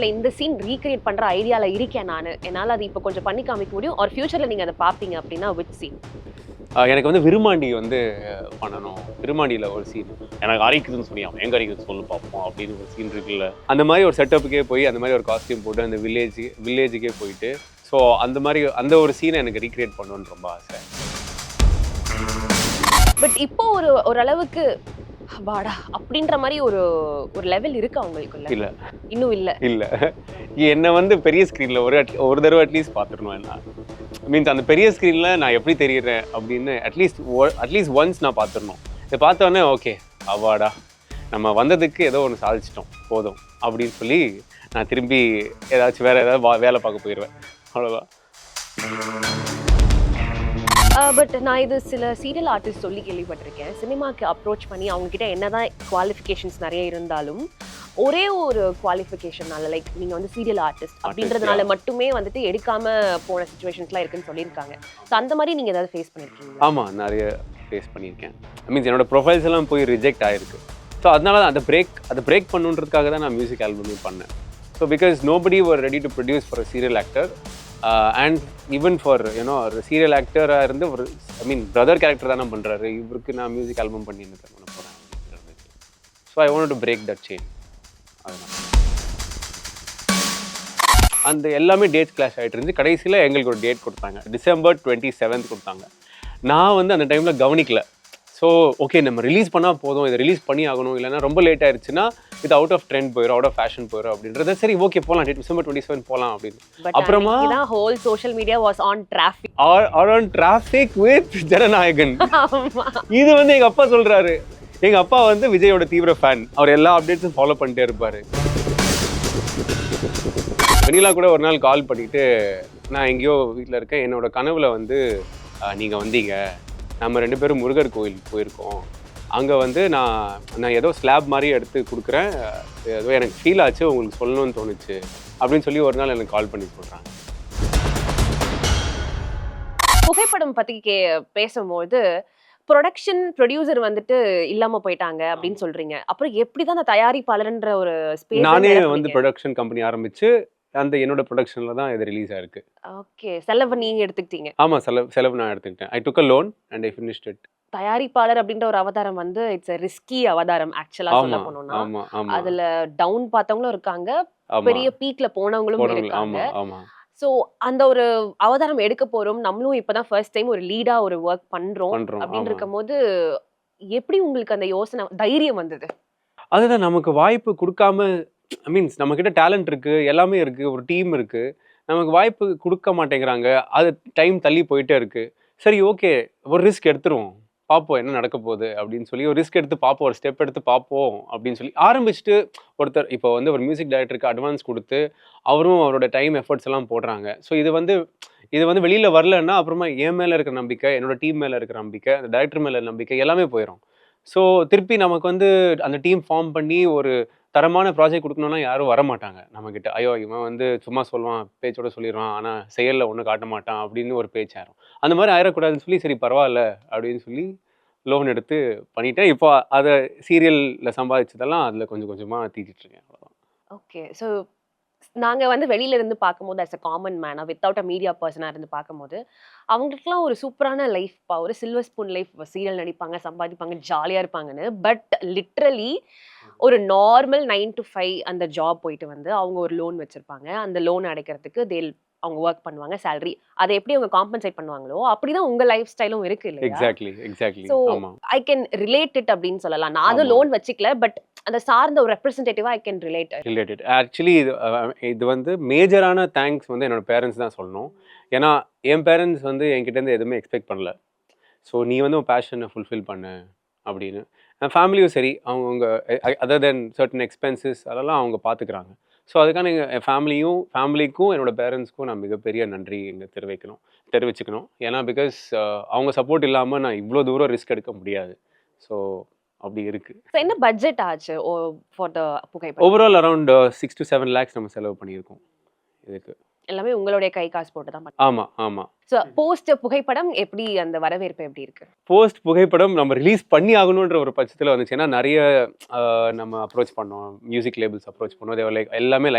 இந்த scene recreate பண்ற ஐடியால இருக்கேன் நானு. என்னால அது இப்ப கொஞ்சம் பண்ணி காமிக்க முடியும். ஆர் ஃபியூச்சர்ல நீங்க அத பாப்பீங்க அப்படின்னா விச் சீன்? எனக்கு வந்து விருமாண்டி வந்து பண்ணணும். விருமாண்டியில் ஒரு சீன் எனக்கு அரைக்குதுன்னு சொல்லி அவன் எங்கே அரைக்குது சொல்லு பார்ப்போம் அப்படின்னு ஒரு சீன் இருக்குல்ல, அந்த மாதிரி ஒரு செட்டப்புக்கே போய் அந்த மாதிரி ஒரு காஸ்டியூம் போட்டு அந்த வில்லேஜுக்கே போயிட்டு ஸோ அந்த மாதிரி அந்த ஒரு சீனை எனக்கு ரீக்ரியேட் பண்ணணும்னு ரொம்ப ஆசை. பட் இப்போ ஓரளவுக்கு வாடா அப்படின்ற மாதிரி ஒரு லெவல் இருக்கு அவங்களுக்குள்ள. இல்ல இன்னும் இல்ல என்ன வந்து பெரிய ஸ்க்ரீன்ல ஒரு தடவை அட்லீஸ்ட் பார்த்துடணும். என்ன மீன்ஸ் அந்த பெரிய ஸ்க்ரீன்ல நான் எப்படி தெரியுறேன் அப்படின்னு அட்லீஸ்ட் ஒன்ஸ் நான் பார்த்துடணும். இதை பார்த்தோன்னே ஓகே அவாடா நம்ம வந்ததுக்கு ஏதோ ஒன்று சாதிச்சிட்டோம் போதும் அப்படின்னு சொல்லி நான் திரும்பி ஏதாச்சும் வேற ஏதாவது வேலை பார்க்க போயிடுவேன். அவ்வளோதான். பட் நான் இது சில சீரியல் ஆர்டிஸ்ட் சொல்லி கேள்விப்பட்டிருக்கேன். சினிமாக்கு அப்ரோச் பண்ணி அவங்க கிட்ட என்னதான் குவாலிஃபிகேஷன்ஸ் நிறைய இருந்தாலும் ஒரே ஒரு குவாலிஃபிகேஷனால லைக் நீங்க வந்து சீரியல் ஆர்டிஸ்ட் அப்படின்றதுனால மட்டுமே வந்துட்டு எடுக்காம போன சிச்சுவேஷன்ஸ்லாம் இருக்குன்னு சொல்லியிருக்காங்க. ஸோ அந்த மாதிரி நீங்க ஏதாவது ஃபேஸ் பண்ணிருக்கீங்க? ஆமாம், நிறைய ஃபேஸ் பண்ணியிருக்கேன். மீன்ஸ் என்னோட ப்ரொஃபைல்ஸ் எல்லாம் போய் ரிஜெக்ட் ஆயிருக்கு. ஸோ அதனால அதை பிரேக் பண்ணுன்றதுக்காக தான் நான் மியூசிக் ஆல்பமே பண்ணேன். So because nobody var ready to produce for a serial actor and even for you know ஒரு சீரியல் ஆக்டராக இருந்து ஒரு பிரதர் கேரக்டர் தானே பண்ணுறாரு, இவருக்கு நான் மியூசிக் ஆல்பம் பண்ணி என்ன பண்ண போகிறேன். So I want to break that chain. அதனால் அந்த எல்லாமே டேட்ஸ் கிளாஷ் ஆகிட்டு இருந்துச்சு. கடைசியில் எங்களுக்கு ஒரு டேட் கொடுத்தாங்க, December 27 கொடுத்தாங்க. நான் வந்து அந்த டைமில் கவனிக்கல. ஸோ ஓகே நம்ம ரிலீஸ் பண்ணால் போதும், இதை ரிலீஸ் பண்ணி ஆகணும், இல்லைன்னா ரொம்ப லேட் ஆயிடுச்சுன்னா இது அவுட் ஆஃப் ட்ரெண்ட் போயிடும், அவுட் ஆஃப் ஃபேஷன் போயிடும் அப்படின்றது. சரி ஓகே போகலாம், December 27 போகலாம் அப்படின்னு. அப்புறமா whole social media was on traffic on traffic with Jananayagan. இது வந்து எங்கள் அப்பா சொல்கிறாரு. எங்கள் அப்பா வந்து விஜயோட தீவிர ஃபேன். அவர் எல்லா அப்டேட்ஸும் ஃபாலோ பண்ணிட்டே இருப்பார். வெண்ணிலா கூட ஒரு நாள் கால் பண்ணிட்டு நான் எங்கேயோ வீட்டில் இருக்கேன், என்னோட கனவுல வந்து நீங்கள் வந்தீங்க, நம்ம 2 பேரும் முருகர் கோயிலுக்கு போயிருக்கோம், அங்கே வந்து நான் ஏதோ ஸ்லாப் மாதிரி எடுத்து கொடுக்குறேன், ஏதோ எனக்கு ஃபீல் ஆச்சு, உங்களுக்கு சொல்லணும்னு தோணுச்சு அப்படின்னு சொல்லி ஒரு நாள் எனக்கு கால் பண்ணி சொல்கிறாங்க. புகைப்படம் பற்றி பேசும்போது ப்ரொடியூசர் வந்துட்டு இல்லாம போயிட்டாங்க அப்படின்னு சொல்றீங்க. அப்புறம் எப்படிதான் அந்த தயாரிப்பாளர்ன்ற ஒரு ஸ்பேஸ்? நானே வந்து ப்ரொடக்ஷன் கம்பெனி ஆரம்பிச்சு அந்த என்னோட ப்ரொடக்ஷன்ல தான் இது ரிலீஸ் ஆயிருக்கு. ஓகே, செலவு நீங்க எடுத்துக்கிட்டீங்க? ஆமா, செலவு நான் எடுத்துக்கிட்டேன். ஐ டுக் a loan and I finished it. தயாரிப்பாளர் அப்படின்ற ஒரு அவதாரம் வந்து இட்ஸ் a risky அவதாரம் ஆக்சுவலா சொல்ல போனோம்னா. அதுல டவுன் பார்த்தவங்களும் இருக்காங்க, பெரிய பீக்ல போனவங்களும் இருக்காங்க. சோ அந்த ஒரு அவதாரம் எடுக்க போறோம், நம்மளும் இப்பதான் ஃபர்ஸ்ட் டைம் ஒரு லீடா ஒரு ஒர்க் பண்றோம் அப்படின்னு இருக்கும்போது எப்படி உங்களுக்கு அந்த யோசனை தைரியம் வந்தது? அதுதான், நமக்கு வாய்ப்பு கொடுக்காம மீன்ஸ் நம்ம கிட்ட டேலண்ட் இருக்கு, எல்லாமே இருக்கு, ஒரு டீம் இருக்கு, நமக்கு வாய்ப்பு கொடுக்க மாட்டேங்கிறாங்க. அது டைம் தள்ளி போயிட்டே இருக்கு. சரி ஓகே ஒரு ரிஸ்க் எடுத்துருவோம், பார்ப்போம் என்ன நடக்க போகுது அப்படின்னு சொல்லி ஒரு ரிஸ்க் எடுத்து பார்ப்போம், ஒரு ஸ்டெப் எடுத்து பார்ப்போம் அப்படின்னு சொல்லி ஆரம்பிச்சுட்டு ஒருத்தர் இப்போ வந்து ஒரு மியூசிக் டைரக்டருக்கு அட்வான்ஸ் கொடுத்து அவரும் அவரோட டைம் எஃபர்ட்ஸ் எல்லாம் போடுறாங்க. ஸோ இது வந்து வெளியில் வரலன்னா அப்புறமா என் மேலே இருக்கிற நம்பிக்கை, என்னோட டீம் மேலே இருக்கிற நம்பிக்கை, அந்த டைரக்டர் மேலே நம்பிக்கை எல்லாமே போயிடும். ஸோ திருப்பி நமக்கு வந்து அந்த டீம் ஃபார்ம் பண்ணி ஒரு தரமான ப்ராஜெக்ட் கொடுக்கணும்னா யாரும் வரமாட்டாங்க நம்மக்கிட்ட. ஐயோ இவன் வந்து சும்மா சொல்லுவான், பேச்சோட சொல்லிடுவான், ஆனால் செயலில் ஒன்றும் காட்ட மாட்டான் அப்படின்னு ஒரு பேச்சு ஆயிரும். அந்த மாதிரி ஆயிடக்கூடாதுன்னு சொல்லி சரி பரவாயில்ல அப்படின்னு சொல்லி லோன் எடுத்து பண்ணிட்டேன். இப்போ அதை சீரியலில் சம்பாதிச்சதெல்லாம் அதில் கொஞ்சம் கொஞ்சமாக தீட்டிட்டு இருக்கேன். அவ்வளோதான். ஓகே, ஸோ நாங்கள் வந்து வெளியில இருந்து பார்க்கும்போது அஸ் அ காமன் மேனாக வித்தவுட் அ மீடியா பர்சனாக இருந்து பார்க்கும்போது அவங்களுக்குலாம் ஒரு சூப்பரான லைஃப்பா, ஒரு சில்வர் ஸ்பூன் லைஃப், சீரியல் நடிப்பாங்க, சம்பாதிப்பாங்க, ஜாலியாக இருப்பாங்கன்னு. பட் லிட்ரலி ஒரு நார்மல் 9 to 5 அந்த ஜாப் போயிட்டு வந்து அவங்க ஒரு லோன் வச்சிருப்பாங்க. அந்த லோன் அடைக்கிறதுக்கு அவங்க ஒர்க் பண்ணுவாங்க, சேலரி அதை எப்படி அவங்க காம்பன்சேட் பண்ணுவாங்களோ அப்படிதான் உங்க லைஃப் ஸ்டைலும் இருக்கு இல்லையா? Exactly. So I can relate it அப்படின்னு சொல்லலாம். நான் அது லோன் வச்சுக்கல, பட் அந்த சார்ந்த ஒரு ரெப்ரசன்டேட்டிவா ஐ கேன் ரிலேட்டட். ஆக்சுவலி இது வந்து மேஜரான தேங்க்ஸ் வந்து என்னோட பேரண்ட்ஸ் தான் சொல்லணும். ஏன்னா என் பேரண்ட்ஸ் வந்து என்கிட்ட இருந்து எதுவுமே எக்ஸ்பெக்ட் பண்ணல. ஸோ நீ வந்து உன் பேஷனை ஃபுல்ஃபில் பண்ணு அப்படின்னு. ஃபேமிலியும் சரி, அவங்க அதர் தென் சர்டன் எக்ஸ்பென்சஸ் அதெல்லாம் அவங்க பார்த்துக்கிறாங்க. ஸோ அதுக்கான என் ஃபேமிலிக்கும் என்னோட பேரண்ட்ஸ்க்கும் நான் மிகப்பெரிய நன்றி இங்கே தெரிவிச்சுக்கணும். ஏன்னா பிகாஸ் அவங்க சப்போர்ட் இல்லாமல் நான் இவ்வளோ தூரம் ரிஸ்க் எடுக்க முடியாது. ஸோ அப்படி இருக்கு. என்ன பட்ஜெட் ஆச்சு ஃபார் தி புகைப்படம்? ஓவரால் அரௌண்ட் 6 to 7 lakhs நம்ம செலவு பண்ணியிருக்கோம் இதுக்கு. எல்லாமே உங்களுடைய கை காசு போட்டு தான் ஆமா ஆமா. ஸோ போஸ்ட் புகைப்படம் எப்படி அந்த வரவேற்பு எப்படி இருக்கு? போஸ்ட் புகைப்படம் நம்ம ரிலீஸ் பண்ணி ஆகணுன்ற ஒரு பட்சத்தில் வந்துச்சு. ஏன்னா நிறைய நம்ம அப்ரோச் பண்ணோம், மியூசிக் லேபிள்ஸ் அப்ரோச் பண்ணோம். தேவர் லைக் எல்லாமே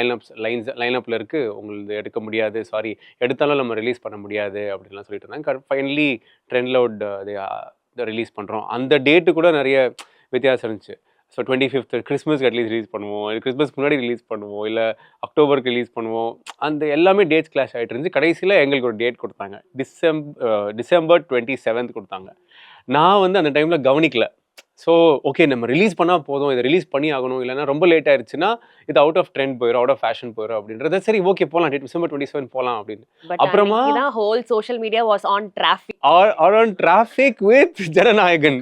லைனப்பில் இருக்கு, உங்களுக்கு எடுக்க முடியாது, சாரி எடுத்தாலும் நம்ம ரிலீஸ் பண்ண முடியாது அப்படின்லாம் சொல்லிட்டு இருந்தாங்க. ஃபைனலி ட்ரெண்ட் லவுட் ரிலீஸ் பண்ணுறோம். அந்த டேட்டு கூட நிறைய வித்தியாசம் இருந்துச்சு. ஸோ 25th கிறிஸ்மஸ்க்கு அட்லீஸ்ட் ரிலீஸ் பண்ணுவோம், கிறிஸ்மஸ்க்கு முன்னாடி ரிலீஸ் பண்ணுவோம், இல்லை அக்டோபருக்கு ரிலீஸ் பண்ணுவோம். அந்த எல்லாமே டேட்ஸ் கிளாஷ் ஆகிட்டு இருந்துச்சு. கடைசியில் எங்களுக்கு ஒரு டேட் கொடுத்தாங்க, டிசம்பர் 27th கொடுத்தாங்க. நான் வந்து அந்த டைமில் கவனிக்கல. ஸோ ஓகே நம்ம ரிலீஸ் பண்ணால் போதும், இதை ரிலீஸ் பண்ணி ஆகணும், இல்லைன்னா ரொம்ப லேட் ஆயிடுச்சுன்னா இது அவுட் ஆஃப் ட்ரெண்ட் போயிடும், அவுட் ஆஃப் ஃபேஷன் போயிடும் அப்படின்றத. சரி ஓகே போகலாம், டிசம்பர் 27 போகலாம் அப்படின்னு. அப்புறமா whole social media was on traffic, on traffic with Jananayagan.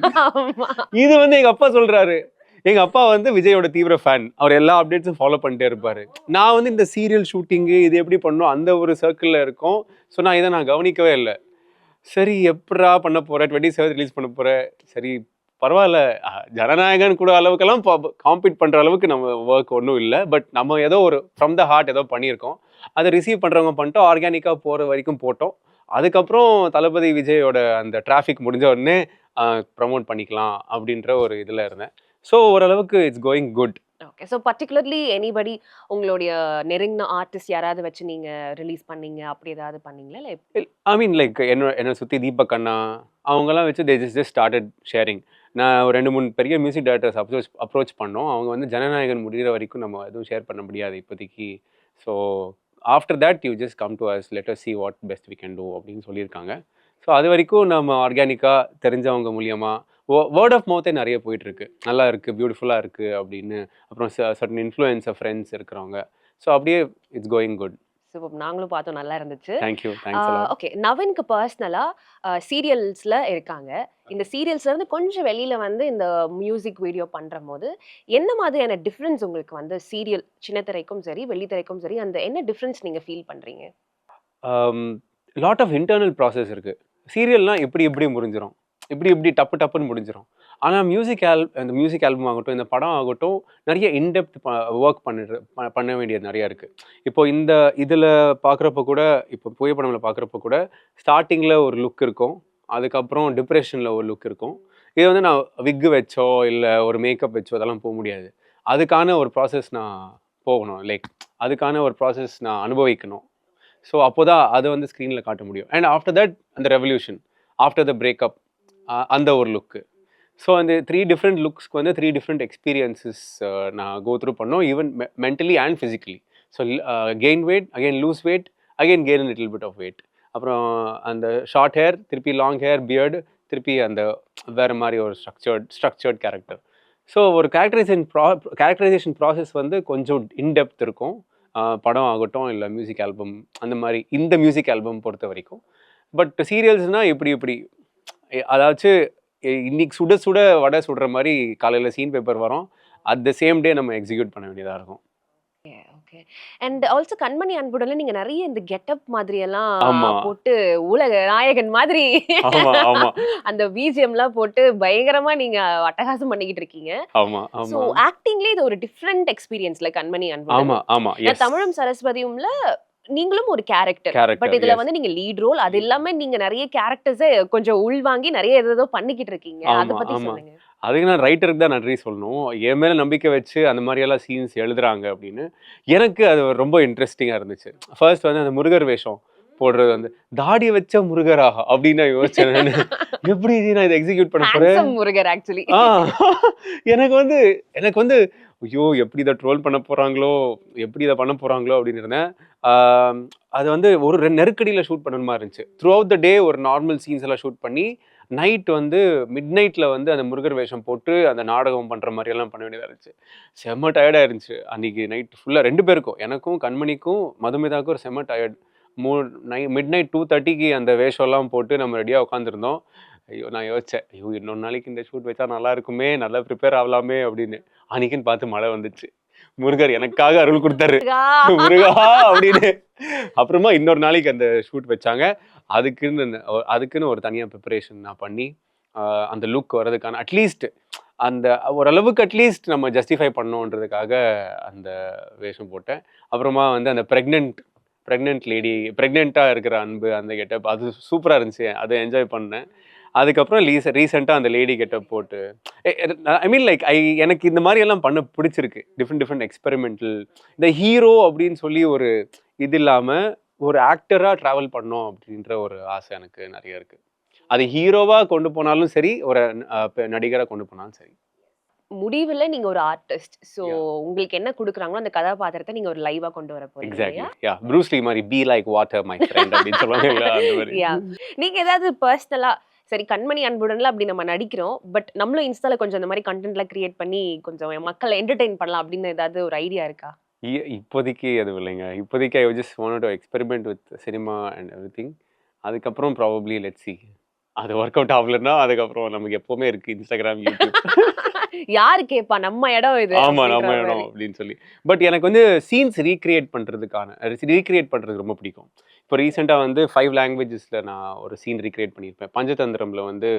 இது வந்து எங்கள் அப்பா சொல்கிறாரு. எங்கள் அப்பா வந்து விஜயோட தீவிர ஃபேன், அவர் எல்லா அப்டேட்ஸும் ஃபாலோ பண்ணிட்டே இருப்பார். நான் வந்து இந்த சீரியல் ஷூட்டிங்கு இது எப்படி பண்ணணும் அந்த ஒரு சர்க்கிளில் இருக்கும். ஸோ இதை நான் கவனிக்கவே இல்லை. சரி எப்படா பண்ண போகிறேன், 27 ரிலீஸ் பண்ண போகிறேன், சரி பரவாயில்ல, ஜனநாயகன் கூட அளவுக்கெல்லாம் காம்பீட் பண்ணுற அளவுக்கு நம்ம ஒர்க் ஒன்றும் இல்லை. பட் நம்ம ஏதோ ஒரு ஃப்ரம் த ஹார்ட் ஏதோ பண்ணியிருக்கோம், அதை ரிசீவ் பண்ணுறவங்க பண்ணிட்டோம், ஆர்கானிக்காக போகிற வரைக்கும் போட்டோம். அதுக்கப்புறம் தளபதி விஜயோட அந்த டிராஃபிக் முடிஞ்ச உடனே ப்ரமோட் பண்ணிக்கலாம் அப்படின்ற ஒரு இதில் இருந்தேன். ஸோ ஓரளவுக்கு it's going good. Okay. So particularly anybody உங்களுடைய நெருங்கின ஆர்டிஸ்ட் யாராவது வச்சு நீங்கள் ரிலீஸ் பண்ணீங்க அப்படி ஏதாவது பண்ணீங்களா? இல்லை ஐ மீன் லைக் என்னை சுற்றி தீபக் அண்ணா அவங்கெல்லாம் வச்சு தே ஜஸ்ட் ஸ்டார்டட் ஷேரிங். நான் ஒரு 2-3 பெரிய மியூசிக் டைரக்டர்ஸ் அப்ரோச் பண்ணோம். அவங்க வந்து ஜனநாயகன் முடிகிற வரைக்கும் நம்ம எதுவும் ஷேர் பண்ண முடியாது இப்போதைக்கு. So after that you just come to us, let us see what best we can do அப்படின்னு சொல்லியிருக்காங்க. ஸோ அது வரைக்கும் நம்ம ஆர்கானிக்காக தெரிஞ்சவங்க மூலியமாக வேர்ட் ஆஃப் மவுத்தே நிறைய போயிட்டுருக்கு, நல்லா இருக்குது, பியூட்டிஃபுல்லாக இருக்குது அப்படின்னு. அப்புறம் சர்டன் இன்ஃப்ளூயன்ஸர் ஃப்ரெண்ட்ஸ் இருக்கிறவங்க. ஸோ அப்படியே இட்ஸ் கோயிங் குட். சூப்பர், நாங்களும் பார்த்தோம், நல்லா இருந்துச்சு. Thank you, thanks. ஓகே, நவீனுக்கு பர்சனலாக சீரியல்ஸில் இருக்காங்க. இந்த சீரியல்ஸ்ல இருந்து கொஞ்சம் வெளியில வந்து இந்த மியூசிக் வீடியோ பண்ற போது என்ன மாதிரியான டிஃப்ரென்ஸ் உங்களுக்கு வந்து சீரியல் சின்னத்திரைக்கும் சரி வெள்ளித்திரைக்கும் சரி அந்த என்ன டிஃப்ரென்ஸ் நீங்க ஃபீல் பண்றீங்க? லாட் ஆஃப் இன்டர்னல் ப்ராசஸ் இருக்குது. சீரியல்னால் எப்படி முடிஞ்சிடும், இப்படி டப்புன்னு முடிஞ்சிடும். ஆனால் அந்த மியூசிக் ஆல்பம் ஆகட்டும், இந்த படம் ஆகட்டும், நிறைய இன்டெப்த் ஒர்க் பண்ண வேண்டியது நிறையா இருக்குது. இப்போ இந்த இதில் பார்க்குறப்ப கூட, இப்போ புகைப்படங்களை பார்க்குறப்ப கூட ஸ்டார்டிங்கில் ஒரு லுக் இருக்கும், அதுக்கப்புறம் டிப்ரெஷனில் ஒரு லுக் இருக்கும். இது வந்து நான் விக்கு வச்சோ இல்லை ஒரு மேக்கப் வச்சோ அதெல்லாம் போக முடியாது. அதுக்கான ஒரு ப்ராசஸ் நான் போகணும், லைக் அதுக்கான ஒரு ப்ராசஸ் நான் அனுபவிக்கணும். ஸோ அப்போ தான் அதை வந்து ஸ்க்ரீனில் காட்ட முடியும். அண்ட் ஆஃப்டர் தட் அந்த ரெவல்யூஷன், ஆஃப்டர் த பிரேக்கப், அந்த ஒரு லுக்கு. ஸோ அந்த 3 டிஃப்ரெண்ட் லுக்ஸ்க்கு வந்து 3 டிஃப்ரெண்ட் எக்ஸ்பீரியன்ஸஸ் நான் கோ த்ரூ பண்ணோம், even mentally and physically. So gain weight, again lose weight, again gain little bit of weight. அப்புறம் அந்த ஷார்ட் ஹேர், திருப்பி லாங் ஹேர், பியர்டு, திருப்பி அந்த வேறு மாதிரி ஒரு ஸ்ட்ரக்சர்ட் கேரக்டர். ஸோ ஒரு கேரக்டரைசேஷன் ப்ராசஸ் வந்து கொஞ்சம் இன்டெப்த் இருக்கும், படம் ஆகட்டும் இல்லை மியூசிக் ஆல்பம், அந்த மாதிரி இந்த மியூசிக் ஆல்பம் பொறுத்த வரைக்கும். பட் சீரியல்ஸ்னால் இப்படி அதாச்சும் இன்னைக்கு சுட சுட வடை சுடுற மாதிரி காலையில் சீன் பேப்பர் வரும், அட் த சேம் டே நம்ம எக்ஸிக்யூட் பண்ண வேண்டியதாக இருக்கும். ஓகே. அண்ட் ஆல்சோ கண்மணி அன்புடன்ல நீங்க நிறைய இந்த கெட்டப் மாதிரி எல்லாம் ஆமா. போட்டு உலக நாயகன் மாதிரி ஆமா ஆமா அந்த பிஜிஎம்லாம் போட்டு பயங்கரமா நீங்க அட்டகாசம் பண்ணிக்கிட்டு இருக்கீங்க. ஆமா சோ ஆமா ஆக்டிங்ல இது ஒரு டிஃப்ரெண்ட் எக்ஸ்பீரியன்ஸ்ல கண்மணி அன்புடன். ஆமா ஆமா எஸ். தமிழும் சரஸ்வதியும்ல நீங்களும் ஒரு கேரக்டர், பட் இதுல வந்து நீங்க லீட் ரோல். அது இல்லாம நீங்க நிறைய கேரக்டர்ஸ் கொஞ்சம் உள்வாங்கி நிறைய ஏதோ பண்ணிக்கிட்டு இருக்கீங்க. அத ஆமா பத்தி ஆமா சொல்லுங்க. அதுக்கு நான் ரைட்டருக்கு தான் நன்றி சொல்லணும். என் மேலே நம்பிக்கை வச்சு அந்த மாதிரியெல்லாம் சீன்ஸ் எழுதுறாங்க அப்படின்னு. எனக்கு அது ரொம்ப இன்ட்ரெஸ்டிங்காக இருந்துச்சு. ஃபர்ஸ்ட் வந்து அந்த முருகர் வேஷம் போடுறது வந்து தாடி வச்ச முருகரா அப்படின்னு நான் யோசிச்சேன். நான் எப்படி நான் இதை எக்ஸிக்யூட் பண்ண போறேன். Handsome Murugar actually. எனக்கு வந்து ஐயோ எப்படி இதை ட்ரோல் பண்ண போறாங்களோ, எப்படி இதை பண்ண போறாங்களோ அப்படின்னு இருந்தேன். அது வந்து ஒரு நெருக்கடியில் ஷூட் பண்ண மாதிரி இருந்துச்சு. த்ரூ அவுட் த டே ஒரு நார்மல் சீன்ஸ் எல்லாம் ஷூட் பண்ணி நைட் வந்து மிட் நைட்டில் வந்து அந்த முருகர் வேஷம் போட்டு அந்த நாடகம் பண்ணுற மாதிரியெல்லாம் பண்ண வேண்டியதாக இருந்துச்சு. செம்ம டயர்டாக இருந்துச்சு அன்றைக்கி நைட் ஃபுல்லாக 2 பேருக்கும், எனக்கும் கண்மணிக்கும் மதுமிதாவுக்கும் ஒரு செம்ம டயர்ட். மிட் நைட் 2:30க்கு அந்த வேஷம்லாம் போட்டு நம்ம ரெடியாக உட்காந்துருந்தோம். ஐயோ நான் யோசித்தேன், ஐயோ இன்னொரு நாளைக்கு இந்த ஷூட் வச்சா நல்லா இருக்குமே, நல்லா ப்ரிப்பேர் ஆகலாமே அப்படின்னு. அன்றைக்கின்னு பார்த்து மழை வந்துச்சு. முருகர் எனக்காக அருள் கொடுத்தாரு, முருகா அப்படின்னு. அப்புறமா இன்னொரு நாளைக்கு அந்த ஷூட் வச்சாங்க. அதுக்குன்னு ஒரு தனியாக ப்ரிப்பரேஷன் நான் பண்ணி அந்த லுக் வர்றதுக்கான அட்லீஸ்ட் அந்த ஓரளவுக்கு அட்லீஸ்ட் நம்ம ஜஸ்டிஃபை பண்ணோன்றதுக்காக அந்த வேஷம் போட்டேன். அப்புறமா வந்து அந்த ப்ரெக்னென்ட் ப்ரெக்னெண்ட்டாக இருக்கிற அன்பு அந்த கெட்டப் அது சூப்பராக இருந்துச்சு, அதை என்ஜாய் பண்ணேன். அதுக்கப்புறம் ரீசெண்டாக அந்த லேடி கெட்டப் போட்டு ஐ மீன் லைக் எனக்கு இந்த மாதிரி எல்லாம் பண்ண பிடிச்சிருக்கு. டிஃப்ரெண்ட் எக்ஸ்பெரிமெண்டல் இந்த ஹீரோ அப்படின்னு சொல்லி ஒரு இது இல்லாமல் ஒரு ஆக்டராக ட்ராவல் பண்ணோம் அப்படின்ற ஒரு ஆசை எனக்கு நிறைய இருக்கு. அது ஹீரோவாக கொண்டு போனாலும் சரி, ஒரு நடிகராக கொண்டு போனாலும் சரி. முடிவுல நீங்க ஒரு ஆர்டிஸ்ட். So Yeah. உங்களுக்கு என்ன குடுக்குறாங்களோ அந்த கதாபாத்திரத்தை நீங்க ஒரு லைவா கொண்டு வர போறீங்க எக்ஸாக்ட்லி. இல்லையா? யா ப்ரூஸ் லீ மாதிரி be like water my friend அப்படின்னு சொல்லுவாங்க அந்த மாதிரி. யா. நீங்க ஏதாவது பர்சனலா சரி கண்மணி அன்புடன்ல அப்படி நம்ம நடிக்கிறோம். பட் நம்மளும் இன்ஸ்டால கொஞ்சம் இந்த மாதிரி கண்டென்ட்லாம் கிரியேட் பண்ணி கொஞ்சம் மக்களை என்டர்டெயின் பண்ணலாம் அப்படின்னு ஏதாவது ஒரு ஐடியா இருக்கா? இப்போதைக்கு எதுவும் இல்லைங்க. இப்போதைக்கு I just wanted to experiment with cinema and everything. அதுக்கப்புறம் ப்ராபப்லி லெட்ஸ் சி. அது ஒர்க் அவுட் ஆகலன்னா அதுக்கப்புறம் நமக்கு எப்பவுமே இருக்கு இன்ஸ்டாகிராம், யூடியூப். யாரு கேட்பா நம்ம இடம் இது ஆமா அப்படின்ற நம்ம மாதிரி. இடம் அப்படின்னு சொல்லி. பட் எனக்கு வந்து சீன்ஸ் ரீக்ரியேட் பண்றது ரொம்ப பிடிக்கும். இப்போ ரீசெண்டா வந்து 5 லாங்குவேஜஸ்ல நான் ஒரு சீன் ரீக்ரியேட் பண்ணியிருப்பேன். பஞ்சதந்திரம்ல வந்து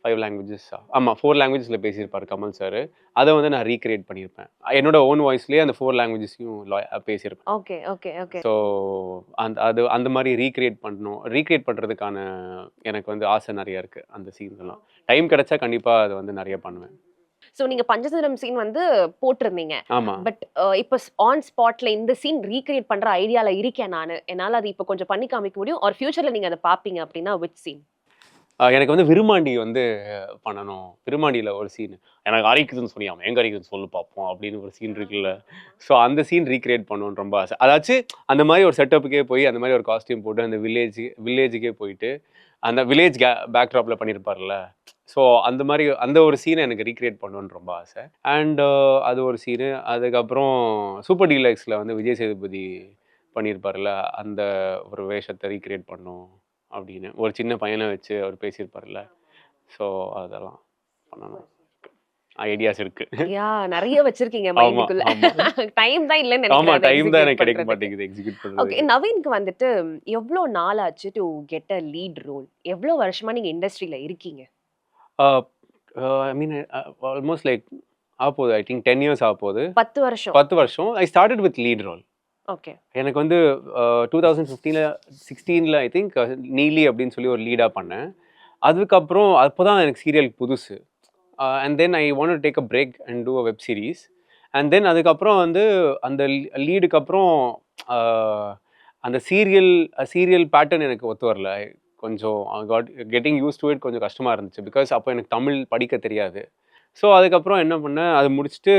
5 லாங்குவேஜஸ், ஆமா 4 லாங்குவேஜஸ்ல பேசியிருப்பாரு கமல் சார். அதை வந்து நான் ரீக்ரியேட் பண்ணியிருப்பேன். என்னோட ஓன் வாய்ஸ்லயே அந்த 4 லாங்குவேஜஸையும் பேசியிருப்பேன். Okay okay okay. ஸோ அந்த மாதிரி ரீக்ரியேட் பண்றதுக்கான எனக்கு வந்து ஆசை நிறைய இருக்கு. அந்த சீன்ஸ் எல்லாம் டைம் கிடைச்சா கண்டிப்பா அதை வந்து நிறைய பண்ணுவேன். சோ நீங்க பஞ்சதந்திரம் சீன் வந்து போட்டிருந்தீங்க. ஆமா. பட் இப்ப ஆன் ஸ்பாட்ல இந்த சீன் ரீக்ரியேட் பண்ற ஐடியால இருக்கேன் நானு. என்னால அது இப்ப கொஞ்சம் பண்ணி காமிக்க முடியும். ஆர் ஃபியூச்சர்ல நீங்க அதை பாப்பீங்க அப்படின்னா விச் சீன்? எனக்கு வந்து விருமாண்டி வந்து பண்ணணும். விருமாண்டியில ஒரு சீன் எனக்கு அரிக்குதுன்னு சொன்னியாம எங்க அரிக்குதுன்னு சொல்லு பார்ப்போம் அப்படின்னு ஒரு சீன் இருக்குல்ல. ஸோ அந்த சீன் ரீக்ரியேட் பண்ணணும்னு ரொம்ப ஆசை. அதாச்சும் அந்த மாதிரி ஒரு செட்டப்புக்கே போய் அந்த மாதிரி ஒரு காஸ்டியூம் போட்டு அந்த வில்லேஜுக்கே போயிட்டு அந்த வில்லேஜ் பேக்ட்ராப்ல பண்ணியிருப்பார்ல. ஸோ அந்த மாதிரி அந்த ஒரு சீனை எனக்கு ரீக்ரியேட் பண்ணணும்னு ரொம்ப ஆசை. அண்ட் அது ஒரு சீனு. அதுக்கப்புறம் சூப்பர் டீலக்ஸில் வந்து விஜய் சேதுபதி பண்ணியிருப்பார்ல, அந்த ஒரு வேஷத்தை ரீக்ரியேட் பண்ணணும் அப்படின்னு ஒரு சின்ன பையனை வச்சு அவர் பேசியிருப்பார்ல. ஸோ அதெல்லாம் பண்ணணும். ஐடியாஸ் இருக்கு. யா நிறைய வச்சிருக்கீங்க ஆமா மைண்டுக்குள்ள. ஆமா டைம் தான் இல்லன்னு ஆமா நினைக்கிறேன். டைம் தான் எனக்கு எக்ஸிக்யூட் கிடைக்க பண்றதுக்கு. மாட்டேங்குது எக்ஸிக்யூட் ஓகே, பண்றதுக்கு. நவீனுக்கு வந்துட்டு எவ்வளோ நாள் ஆச்சு to get a lead role? எவ்வளோ வருஷமா நீங்க இண்டஸ்ட்ரியில இருக்கீங்க? ஐ மீன் ஆல்மோஸ்ட் லைக் ஆகப்போகுது. ஐ திங்க் 10 இயர்ஸ் ஆகப்போகுது. 10 வருஷம். 10 வருஷம். I started with lead role. Okay. எனக்கு வந்து 2016 ஐ திங்க் நீலி அப்படின்னு சொல்லி ஒரு லீடாக பண்ணேன். அதுக்கப்புறம் அப்போ தான் எனக்கு சீரியல் புதுசு. And then I want to take a break and do a web series. And then அதுக்கப்புறம் வந்து அந்த லீடுக்கு அப்புறம் அந்த சீரியல் பேட்டர்ன் எனக்கு ஒத்து வரல. கொஞ்சம் கெட்டிங் யூஸ் டு இட் கொஞ்சம் கஷ்டமாக இருந்துச்சு. பிகாஸ் அப்போ எனக்கு தமிழ் படிக்க தெரியாது. ஸோ அதுக்கப்புறம் என்ன பண்ணேன், அது முடிச்சுட்டு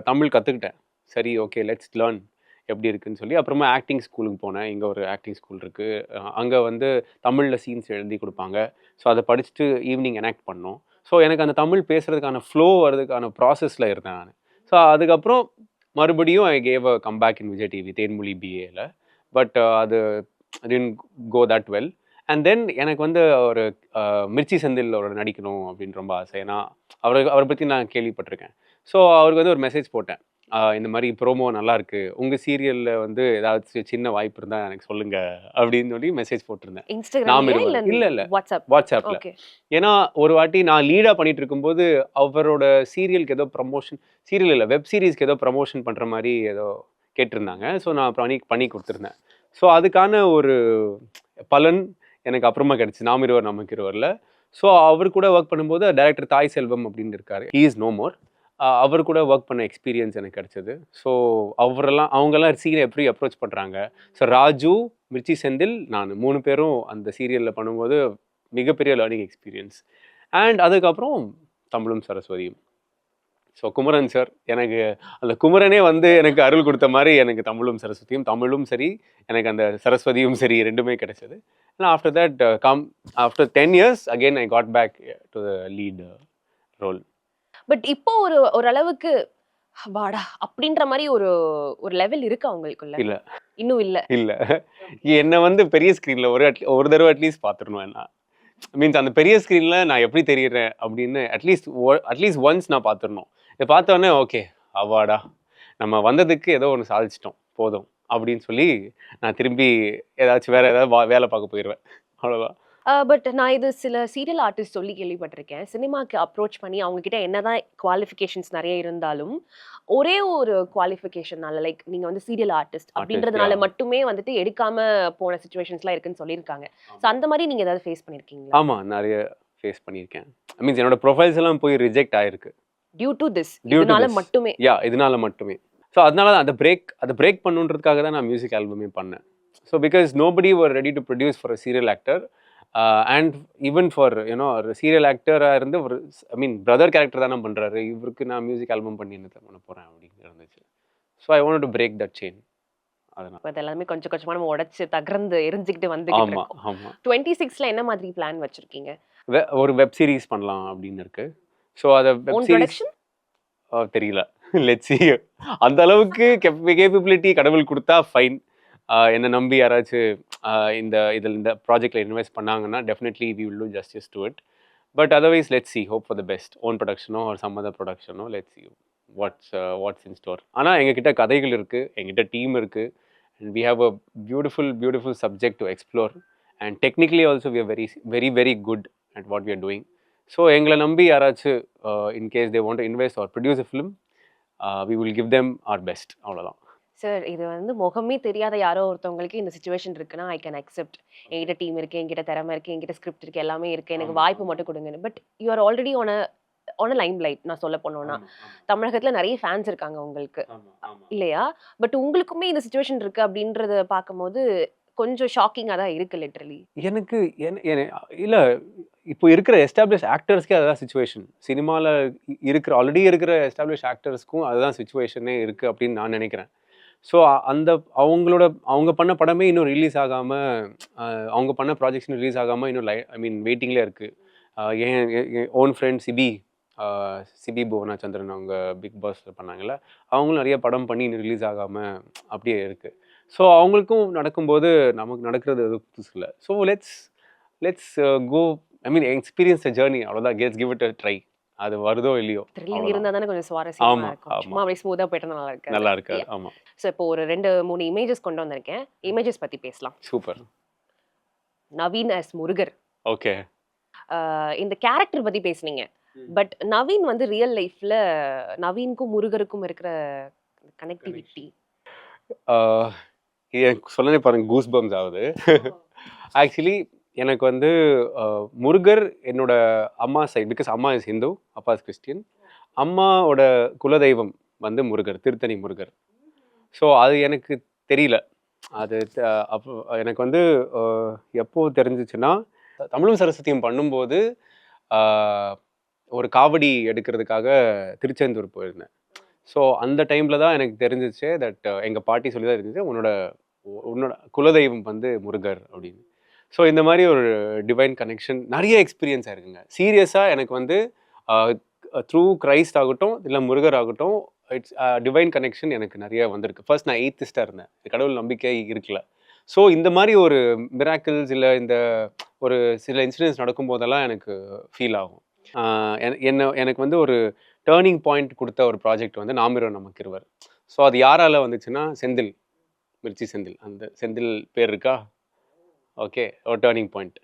தமிழ் கற்றுக்கிட்டேன். சரி ஓகே லெட்ஸ் லேர்ன் எப்படி இருக்குன்னு சொல்லி அப்புறமா ஆக்டிங் ஸ்கூலுக்கு போனேன். இங்கே ஒரு ஆக்டிங் ஸ்கூல் இருக்குது. அங்கே வந்து தமிழில் சீன்ஸ் எழுதி கொடுப்பாங்க. ஸோ அதை படிச்சுட்டு ஈவினிங் எனாக்ட் பண்ணோம். ஸோ எனக்கு அந்த தமிழ் பேசுகிறதுக்கான ஃப்ளோ வர்றதுக்கான ப்ராசஸில் இருந்தேன் நான். ஸோ அதுக்கப்புறம் மறுபடியும் I gave a comeback in Vijay TV Thenmozhi பிஏல. பட் அது didn't go that well. And then எனக்கு வந்து ஒரு மிர்ச்சி செந்தில் ஒரு நடிக்கணும் அப்படின்னு ரொம்ப ஆசை. ஏன்னா அவரை பற்றி நான் கேள்விப்பட்டிருக்கேன். ஸோ அவருக்கு வந்து ஒரு மெசேஜ் போட்டேன். இந்த மாதிரி ப்ரோமோ நல்லா இருக்கு, உங்கள் சீரியலில் வந்து ஏதாவது சின்ன வாய்ப்பு இருந்தால் எனக்கு சொல்லுங்க அப்படின்னு சொல்லி மெசேஜ் போட்டிருந்தேன். நாம் இன்ஸ்டாகிராம்ல இருவர் இல்ல இல்லை வாட்ஸ்அப்ல? வாட்ஸ்அப்பில். ஓகே. ஏன்னா ஒரு வாட்டி நான் லீடாக பண்ணிட்டு இருக்கும்போது அவரோட சீரியலுக்கு ஏதோ ப்ரமோஷன், சீரியல் இல்லை வெப் சீரிஸ்க்கு ஏதோ ப்ரமோஷன் பண்ணுற மாதிரி ஏதோ கேட்டிருந்தாங்க. ஸோ நான் பண்ணி கொடுத்துருந்தேன். ஸோ அதுக்கான ஒரு பலன் எனக்கு அப்புறமா கிடைச்சி நாம் இருவர் நமக்கு இருவரில். ஸோ அவர் கூட ஒர்க் பண்ணும்போது டைரக்டர் தாய் செல்வம் அப்படின்னு இருக்காரு. He is no more. அவர் கூட ஒர்க் பண்ண எக்ஸ்பீரியன்ஸ் எனக்கு கிடைச்சது. ஸோ அவங்கெல்லாம் சீனை எப்படி அப்ரோச் பண்ணுறாங்க. ஸோ ராஜு, மிர்ச்சி செந்தில், நான் 3 பேரும் அந்த சீரியலில் பண்ணும்போது மிகப்பெரிய லேர்னிங் எக்ஸ்பீரியன்ஸ். அண்ட் அதுக்கப்புறம் தமிழும் சரஸ்வதியும். ஸோ குமரன் சார் எனக்கு அந்த குமரனே வந்து எனக்கு அருள் கொடுத்த மாதிரி எனக்கு தமிழும் சரி எனக்கு அந்த சரஸ்வதியும் சரி ரெண்டுமே கிடைச்சது. And after that after 10 years again I got back to the lead role. But இப்போ ஓரளவுக்கு வாடா அப்படின்ற மாதிரி ஒரு லெவல் இருக்கா உங்களுக்குள்ள? இல்ல இன்னும் இல்ல. இல்ல என்ன வந்து பெரிய ஸ்க்ரீன்ல ஒரு தடவை அட்லீஸ்ட் பார்த்துடணும். என்ன மீன்ஸ் அந்த பெரிய ஸ்க்ரீன்ல நான் எப்படி தெரியுறேன் அப்படின்னு அட்லீஸ்ட் ஒன்ஸ் நான் பார்த்துடணும். இதை பார்த்தோன்னே ஓகே அவாடா நம்ம வந்ததுக்கு ஏதோ ஒன்று சாதிச்சிட்டோம் போதும் அப்படின்னு சொல்லி நான் திரும்பி ஏதாச்சும் வேற ஏதாவது வேலை பார்க்க போயிடுவேன். அவ்வளோதான். பட் நான் இது சில சீரியல் ஆர்டிஸ்ட் சொல்லி கேள்விப்பட்டிருக்கேன். சினிமாக்கு அப்ரோச் பண்ணி அவங்க கிட்ட என்னதான் குவாலிஃபிகேஷன்ஸ் நெறைய இருந்தாலும், ஒரே ஒரு குவாலிஃபிகேஷனால லைக் நீங்க வந்து சீரியல் ஆர்டிஸ்ட் அப்படின்றதுனால யா. மட்டுமே வந்துட்டு எடுக்காம போன சிச்சுவேஷன்ஸ்லாம் இருக்குன்னு சொல்லியிருக்காங்க. ஸோ அந்த மாரி நீங்க ஏதாவது ஃபேஸ் பண்ணியிருக்கீங்களா? ஆமா, நெறைய ஃபேஸ் பண்ணியிருக்கேன். ஐ மீன்ஸ் என்னோட ப்ரொஃபைல்ஸ் எல்லாம் போய் ரிஜெக்ட் ஆயிருக்கு. Due to this due to இதனால திஸ். மட்டுமே. இதனால மட்டுமே. ஸோ அதனால தான் அத பிரேக் பண்ணணுன்றதுக்காக தான் நான் மியூசிக் ஆல்பமே பண்ணேன். So because nobody var ready to produce for a serial actor. And even for ஒரு சீரியல் ஆக்டரா இருந்து ஒரு ஐ மீன் பிரதர் கேரக்டர் தானே பண்றாரு. இவருக்கு நான் மியூசிக் ஆல்பம் பண்ணி என்னத்த பண்ண போறேன் அப்படின்னு இருந்துச்சு. So I wanted to break that chain. அதனால. இப்ப அதெல்லாமே கொஞ்சம் கொஞ்சமா நம்ம உடைச்சு தகர்ந்து எரிஞ்சுக்கிட்டு வந்துகிட்டு ஆமா, இருக்கோம். ஆமா. 26ல என்ன மாதிரி பிளான் வச்சிருக்கீங்க? ஒரு வெப் சீரிஸ் பண்ணலாம் அப்படின்னு இருக்கு. ஸோ அத வெப் ஓன் சீரிஸ் ப்ரொடக்ஷன்? தெரியல. Let's see. அந்த அளவுக்கு கேப்பபிலிட்டி கடவுள் குடுத்தா ஃபைன். என்ன நம்பி யாராச்சும் இந்த ப்ராஜெக்ட்ல இன்வெஸ்ட் பண்ணாங்கன்னா definitely we will do justice to it. But otherwise let's see. Hope for the best. Own ப்ரொடக்ஷனோ ஆர் சம் அதர் ப்ரொடக்ஷனோ let's see what's in store. ஆனா எங்ககிட்ட கதைகள் இருக்கு, எங்ககிட்ட டீம் இருக்கு. And we have a beautiful subject to explore. And technically also we are very good at what we are doing. So எங்களை நம்பி யாராச்சும் in case they want to invest or produce a film, we will give them our best. அவ்வளவுதான். Sir இது வந்து முகமே தெரியாத யாரோ ஒருத்தவங்களுக்கு இந்த சிச்சுவேஷன் இருக்குன்னா ஐ கேன் அக்செப்ட். என்கிட்ட டீம் இருக்கு, என்கிட்ட திறமை இருக்கு, என்கிட்ட ஸ்கிரிப்ட் இருக்கு, எல்லாமே இருக்கு, எனக்கு ஆமா, வாய்ப்பு ஆமா. மட்டும் கொடுங்கன்னு. But you are already on Lime light. நான் சொல்ல போனோம்னா தமிழகத்துல நிறைய ஃபேன்ஸ் இருக்காங்க உங்களுக்கு இல்லையா? பட் உங்களுக்குமே இந்த சிச்சுவேஷன் இருக்கு அப்படின்றத பார்க்கும்போது கொஞ்சம் ஷாக்கிங்கா தான் இருக்கு லிட்டரலி. எனக்கு இல்ல இப்போ இருக்கிற எஸ்டாப்ளிஷ் ஆக்டர்ஸ்க்கே அதுதான் சுச்சுவேஷன். சினிமால ஆல்ரெடி இருக்கிற எஸ்டாப்ளிஷ் ஆக்டர்ஸ்க்கும் அதுதான் சுச்சுவேஷனே இருக்கு அப்படின்னு நான் நினைக்கிறேன். ஸோ அவங்க பண்ண படமே இன்னும் ரிலீஸ் ஆகாம, அவங்க பண்ண ப்ராஜெக்ட்ஸ் ரிலீஸ் ஆகாம இன்னும் ஐ மீன் வெயிட்டிங்ல இருக்கு. என் ஓன் ஃப்ரெண்ட் சிபி புவனாச்சந்திரன் அவங்க பிக் பாஸ்ல பண்ணாங்கல்ல, அவங்களும் நிறைய படம் பண்ணி இன்னும் ரிலீஸ் ஆகாம அப்படியே இருக்கு. ஸோ அவங்களுக்கும் நடக்கும்போது நமக்கு நடக்கிறது எதுவும் புதுசு இல்லை. So let's go. I mean experience the journey. அவ்வளோதான். Let's give it a try. அது வருதோ இல்லையோ. த்ரில்லிங் இருந்தா தானே கொஞ்சம் சுவாரஸ்யமா ஆமா, இருக்கும். ஆமா. சும்மா அப்படியே ஸ்மூத்தா போயிட்டா நல்லா இருக்கு. நல்லா இருக்காது. ஆமா. ஸோ இப்போ ஒரு 2, 3 இமேஜஸ் கொண்டு வந்திருக்கேன். இமேஜஸ் பத்தி பேசலாம். Super. Naveen as Murugar. Okay. இந்த கேரக்டர் பத்தி பேசுனீங்க. பட் நவீன் வந்து ரியல் லைஃப்ல நவீனுக்கும் முருகருக்கும் இருக்கிற கனெக்டிவிட்டி. எனக்கு சொல்லனே பாருங்க, கூஸ் பம்ஸ் ஆகுது. ஆக்சுவலி எனக்கு வந்து முருகர் என்னோட அம்மா சைட். பிகாஸ் அம்மா இஸ் ஹிந்து, அப்பா இஸ் கிறிஸ்டியன். அம்மாவோட குலதெய்வம் வந்து முருகர், திருத்தணி முருகர். ஸோ அது எனக்கு தெரியல. அது அப்போ எனக்கு வந்து எப்போ தெரிஞ்சிச்சுன்னா, தமிழும் சரஸ்வதியும் பண்ணும்போது ஒரு காவடி எடுக்கிறதுக்காக திருச்செந்தூர் போயிருந்தேன். ஸோ அந்த டைமில் தான் எனக்கு தெரிஞ்சிச்சு தட் எங்கள் பாட்டி சொல்லி தான் இருந்துச்சு, உன்னோட குலதெய்வம் வந்து முருகர் அப்படின்னு. ஸோ இந்த மாதிரி ஒரு டிவைன் கனெக்ஷன் நிறைய எக்ஸ்பீரியன்ஸ் ஆயிருக்குங்க. சீரியஸாக எனக்கு வந்து த்ரூ கிரைஸ்ட் ஆகட்டும் இல்லை முருகர் ஆகட்டும், இட்ஸ் டிவைன் கனெக்ஷன் எனக்கு நிறைய வந்திருக்கு. ஃபர்ஸ்ட் நான் எய்த்திஸ்டாக இருந்தேன், கடவுள் நம்பிக்கை இருக்கல. ஸோ இந்த மாதிரி ஒரு மிராக்கிள்ஸ் இல்லை இந்த ஒரு சில இன்சிடென்ட்ஸ் நடக்கும்போதெல்லாம் எனக்கு ஃபீல் ஆகும். எனக்கு வந்து ஒரு டேர்னிங் பாயிண்ட் கொடுத்த ஒரு ப்ராஜெக்ட் வந்து நாமிரோ நமக்கு இருவர். ஸோ அது யாரால வந்துச்சுன்னா செந்தில், மிர்ச்சி செந்தில். அந்த செந்தில் பேர் இருக்கா? ஓகே, ஒரு டேர்னிங் பாயிண்ட்.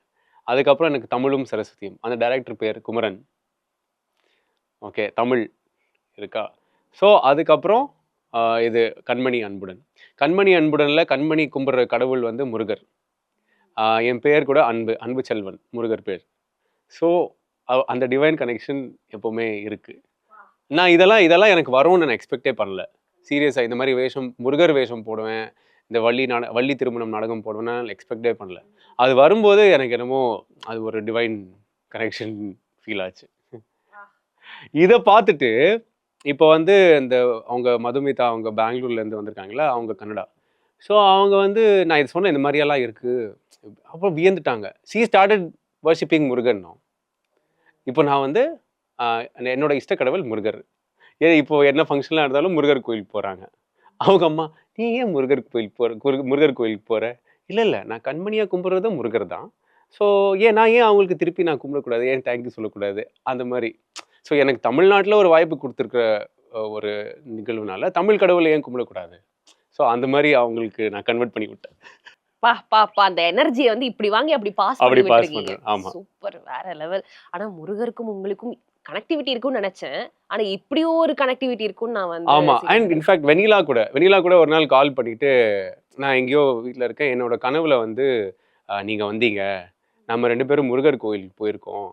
அதுக்கப்புறம் எனக்கு தமிழும் சரஸ்வதியும், அந்த டைரக்டர் பேர் குமரன். ஓகே, தமிழ் இருக்கா? ஸோ அதுக்கப்புறம் இது கண்மணி அன்புடன். கண்மணி அன்புடனில் கண்மணி கும்பிட்ற கடவுள் வந்து முருகர். என் பேர் கூட அன்பு செல்வன், முருகர் பேர். ஸோ அந்த டிவைன் கனெக்ஷன் எப்போவுமே இருக்குது. நான் இதெல்லாம் எனக்கு வரும்னு நான் எக்ஸ்பெக்டே பண்ணல. சீரியஸாக இந்த மாதிரி முருகர் வேஷம் போடுவேன், இந்த வள்ளி திருமணம் நாடகம் போடுவேன்னா எக்ஸ்பெக்டே பண்ணல. அது வரும்போது எனக்கு என்னமோ அது ஒரு டிவைன் கனெக்ஷன் ஃபீல் ஆச்சு. இதை பார்த்துட்டு இப்போ வந்து அவங்க மதுமிதா, அவங்க பெங்களூர்லேருந்து வந்திருக்காங்களா, அவங்க கன்னடா. ஸோ அவங்க வந்து நான் இது சொன்னேன், இந்த மாதிரியெல்லாம் இருக்குது. அப்புறம் வியந்துட்டாங்க. She started worshipping Murugan. இப்போ நான் வந்து என்னோட இஷ்ட கடவுள் முருகர். இப்போ என்ன ஃபங்க்ஷன்லாம் இருந்தாலும் முருகர் கோயிலுக்கு போகிறாங்க. அவங்க அம்மா, நீ ஏன் முருகர் கோயிலுக்கு போகிற? இல்லை நான் கண்மணியாக கும்பிட்றதும் முருகர் தான். ஸோ நான் ஏன் அவங்களுக்கு திருப்பி நான் கும்பிடக்கூடாது, ஏன் தேங்க்யூ சொல்லக்கூடாது, அந்த மாதிரி. ஸோ எனக்கு தமிழ்நாட்டில் ஒரு வாய்ப்பு கொடுத்துருக்குற ஒரு நிகழ்வுனால தமிழ் கடவுளை ஏன் கும்பிடக்கூடாது? ஸோ அந்த மாதிரி அவங்களுக்கு நான் கன்வெர்ட் பண்ணி விட்டேன். அந்த எனர்ஜியை வந்து இப்படி வாங்கி அப்படி பாஸ் பண்ணி அப்படி பாஸ் விட்டுருக்கீங்க. பண்றேன். ஆமா. சூப்பர், வேற லெவல். ஆனா முருகருக்கும் உங்களுக்கும் கனெக்டிவிட்டி இருக்கும்னு நினைச்சேன். ஆனா இப்படியும் ஒரு கனெக்டிவிட்டி இருக்கும்னு நான் வந்து ஆமா. அண்ட் சீரியஸ்லி இன்ஃபேக்ட் வெண்ணிலா கூட ஒரு நாள் கால் பண்ணிட்டு, நான் எங்கேயோ வீட்ல இருக்கேன். என்னோட கனவுல வந்து நீங்க வந்தீங்க. நம்ம 2 பேரும் முருகர் கோயிலுக்கு போயிருக்கோம்.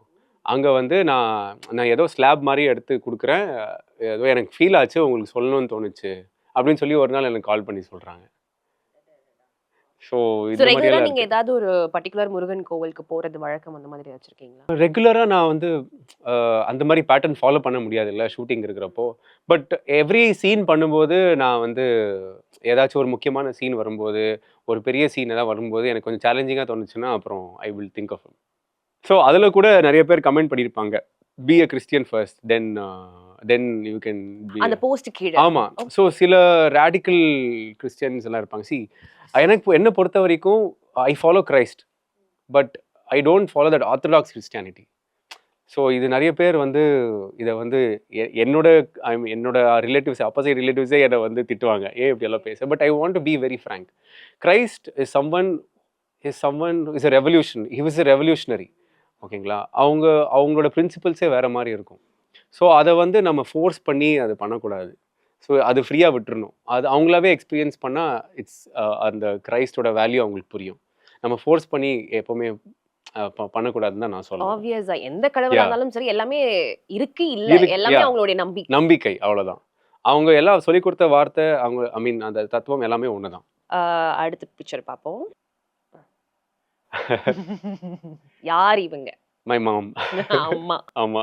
அங்க வந்து நான் ஏதோ ஸ்லாப் மாரி எடுத்து குடுக்குறேன். ஏதோ எனக்கு ஃபீல் ஆச்சு. உங்களுக்கு சொல்லணும்னு தோணுச்சு. அப்படின்னு சொல்லி ஒரு நாள் எனக்கு கால் பண்ணி சொல்றாங்க. ஸோ ஸோ இந்த ரெகுலரா மாரியெல்லாம் நீங்க இருக்கு. ஏதாவது ஒரு பர்ட்டிகுலர் முருகன் கோவிலுக்கு போறது வழக்கம் அந்த மாதிரி வச்சிருக்கீங்களா? ரெகுலரா நான் வந்து அந்த மாரி பேட்டர்ன் ஃபாலோ பண்ண முடியாதுல்ல ஷூட்டிங் இருக்கிறப்போ. பட் எவ்ரி சீன் பண்ணும்போது நான் வந்து ஏதாச்சும் ஒரு முக்கியமான சீன் வரும்போது, ஒரு பெரிய சீன் ஏதாவது வரும்போது எனக்கு கொஞ்சம் சேலஞ்சிங்கா தோணுச்சுன்னா, அப்புறம் I will think of. So அதில கூட நெறைய பேர் கமெண்ட் பண்ணியிருப்பாங்க. Be a Christian first then you can be. அந்த போஸ்ட் கீழ. ஆமா. ஸோ சில ராடிக்கல் கிறிஸ்டியன்ஸ் எல்லாம் இருப்பாங்க. எனக்கு என்ன பொறுத்தவரைக்கும் I follow Christ. But I don't follow that orthodox Christianity. So இது நெறைய பேர் வந்து இத வந்து என்னோட என்னோட ரிலேட்டிவ்ஸ் அப்போசைட் ரிலேட்டிவ்ஸே என்ன வந்து திட்டுவாங்க. ஏன் இப்படியெல்லாம் பேச? But I want to be very Frank. Christ is someone is a revolution. He was a revolutionary. ஓகேங்களா? அவங்களோட பிரின்சிபல்ஸே வேற மாரி இருக்கும். ஸோ அத வந்து நம்ம ஃபோர்ஸ் பண்ணி அத பண்ணக்கூடாது. ஸோ அது ஃப்ரீயா விட்டுறணும். அது அவங்களாவே எக்ஸ்பீரியன்ஸ் பண்ணா அந்த கிரைஸ்டோட வேல்யூ அவங்களுக்கு புரியும். நம்ம ஃபோர்ஸ் பண்ணி எப்பவுமே பண்ணக்கூடாதுன்னு தான் நான் சொல்லுவேன். ஆப்வியஸா எந்த கடவுளா யா. இருந்தாலும் சரி எல்லாமே இருக்கு, இல்ல எல்லாமே யா. அவங்களுடைய நம்பிக்கை. நம்பிக்கை அவ்வளோதான். அவங்க எல்லாம் சொல்லிக் குடுத்த வார்த்தை, அவங்க ஐ மீன் அந்த தத்துவம் எல்லாமே ஒண்ணுதான். அடுத்த பிக்சர் பார்ப்போம். யார் இவங்க? My mom. அம்மா. ஆமா.